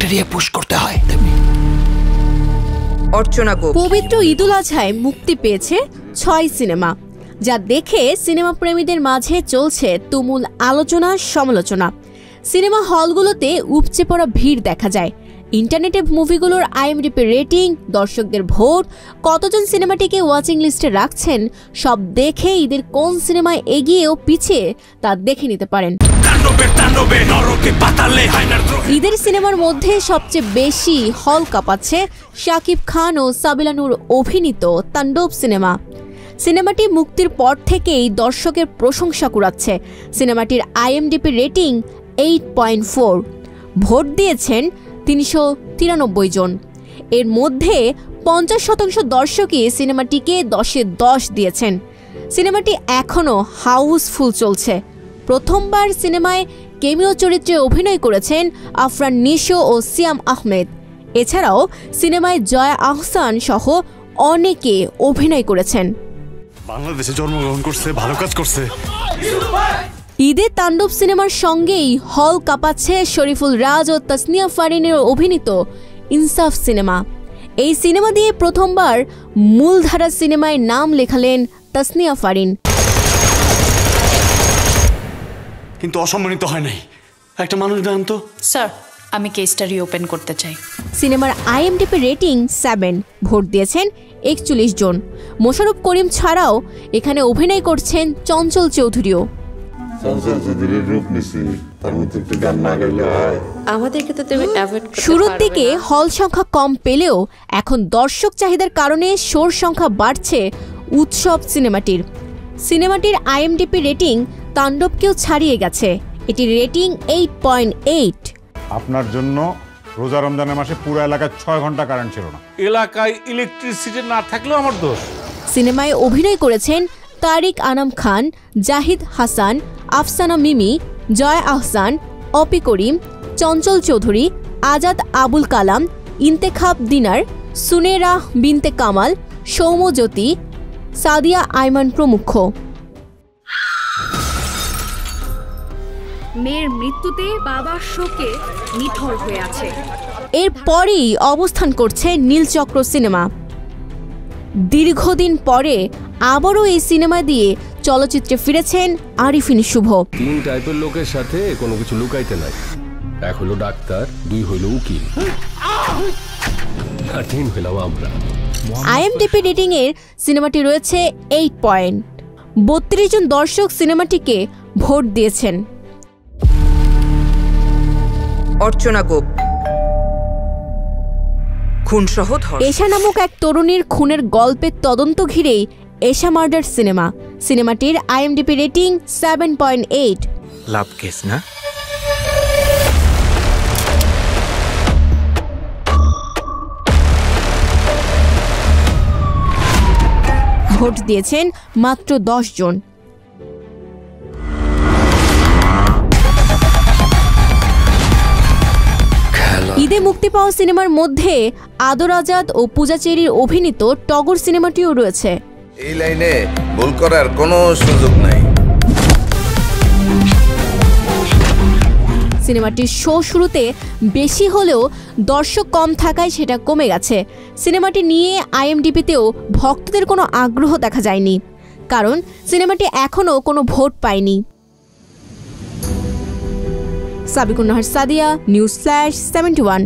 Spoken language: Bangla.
ব্যাকটেরিয়া পুশ করতে হয় তেমনি। অর্চনা গোপ। পবিত্র ঈদুল আজহায় মুক্তি পেয়েছে 6 সিনেমা, যা দেখে সিনেমা প্রেমীদের মাঝে চলছে তুমুল আলোচনা সমালোচনা। সিনেমা হলগুলোতে উপচে পড়া ভিড় দেখা যায়। ইন্টারনেটে মুভিগুলোর আইএমডিবি রেটিং, দর্শকদের ভোট, কতজন সিনেমাটিকে ওয়াচিং লিস্টে রাখছেন, সব দেখে ঈদের কোন সিনেমায় এগিয়ে ও পিছিয়ে তা দেখে নিতে পারেন। ঈদের সিনেমার মধ্যে সবচেয়ে বেশি হল কাঁপাচ্ছে শাকিব খান ও সাবিলা নূর অভিনীত তাণ্ডব সিনেমা। সিনেমাটি মুক্তির পর থেকেই দর্শকের প্রশংসা কুড়াচ্ছে। সিনেমাটির আইএমডিবি রেটিং 8.4, ভোট দিয়েছেন 393 জন। এর মধ্যে 50% দর্শকই সিনেমাটিকে 10-এ 10 দিয়েছেন। সিনেমাটি এখনও হাউসফুল চলছে। প্রথমবার সিনেমায় কেমিও চরিত্রে অভিনয় করেছেন আফরান নিশো ও সিয়াম আহমেদ। এছাড়াও সিনেমায় জয়া আহসান সহ অনেকে অভিনয় করেছেন। বাংলাদেশে জন্মগ্রহণ করছে, ভালো কাজ করছে। ঈদে তাণ্ডব সিনেমার সঙ্গেই হল কাঁপাচ্ছে শরীফুল রাজ ও তাসনিয়া ফারিনের অভিনীত ইনসাফ সিনেমা। এই সিনেমা দিয়ে প্রথমবার মূলধারা সিনেমায় নাম লেখালেন তাসনিয়া ফারিন। কিন্তু অসম্মানিত হয় নাই। একটা মানুষ দেন তো। স্যার, আমি কেসটা রিওপেন করতে চাই। সিনেমার আইএমডিবি রেটিং 7, ভোট দিয়েছেন 41 জন। মোশাররফ করিম ছাড়াও এখানে অভিনয় করছেন চঞ্চল চৌধুরীও। শুরুর দিকে হল সংখ্যা কম পেলেও এখন দর্শক চাহিদার কারণে শোর সংখ্যা বাড়ছে উৎসব সিনেমাটির আইএমডিবি রেটিং তাণ্ডবকেও ছাড়িয়ে গেছে। এটির রেটিং 8.8। আপনার জন্য রোজা রমজানের মাসে পুরো এলাকায় 6 ঘন্টা কারেন্ট ছিল না। এলাকায় ইলেকট্রিসিটি না থাকলেও আমার দোষ। সিনেমায় অভিনয় করেছেন তারিক আনাম খান, জাহিদ হাসান, আফসানা মিমি, জয়া আহসান, অপি করিম, চঞ্চল চৌধুরী, আজাদ আবুল কালাম, ইন্তেখাব দিনার, সুনেরা বিনতে কামাল, সৌম্যজ্যোতি, সাদিয়া আইমান প্রমুখ। মেয়ের মৃত্যুতে বাবার শোকে নিথর হয়ে আছে। এরপরই অবস্থান করছে নীলচক্র সিনেমা। দীর্ঘদিন পরে আবারও এই সিনেমা দিয়ে চলচ্চিত্রে ফিরেছেন আরিফিন শুভ। 3 টাইপের লোকের সাথে কোনো কিছু লুকাইতে নাই। 1 হলো ডাক্তার, 2 হলো উকিল, আর 3 হইলাম আমরা। আইএমডিবি রেটিং এর সিনেমাটি রয়েছে 8 পয়েন্ট। 32 জন দর্শক সিনেমাটিকে ভোট দিয়েছেন। অর্চনা গোপ। খুনসহ এশা নামক এক তরুণীর খুনের গল্পের তদন্ত ঘিরেই এশা মার্ডার সিনেমাটির আইএমডিবি রেটিং 7.8। লাভ কেস না? ভোট দিয়েছেন মাত্র 10 জন। ঈদে মুক্তি পাওয়া সিনেমার মধ্যে আদর আজাদ ও পূজা চেরির অভিনীত টগর সিনেমাটিও রয়েছে। এই লাইনে ভুল করার কোনো সুযোগ নাই। সিনেমাটির শো শুরুতে বেশি হলেও দর্শক কম থাকায় সেটা কমে গেছে। সিনেমাটি নিয়ে আইএমডিবিতেও ভক্তদের কোনো আগ্রহ দেখা যায়নি, কারণ সিনেমাটি এখনও কোনো ভোট পায়নি। Sabikun Nahar, Sadia, news flash 71।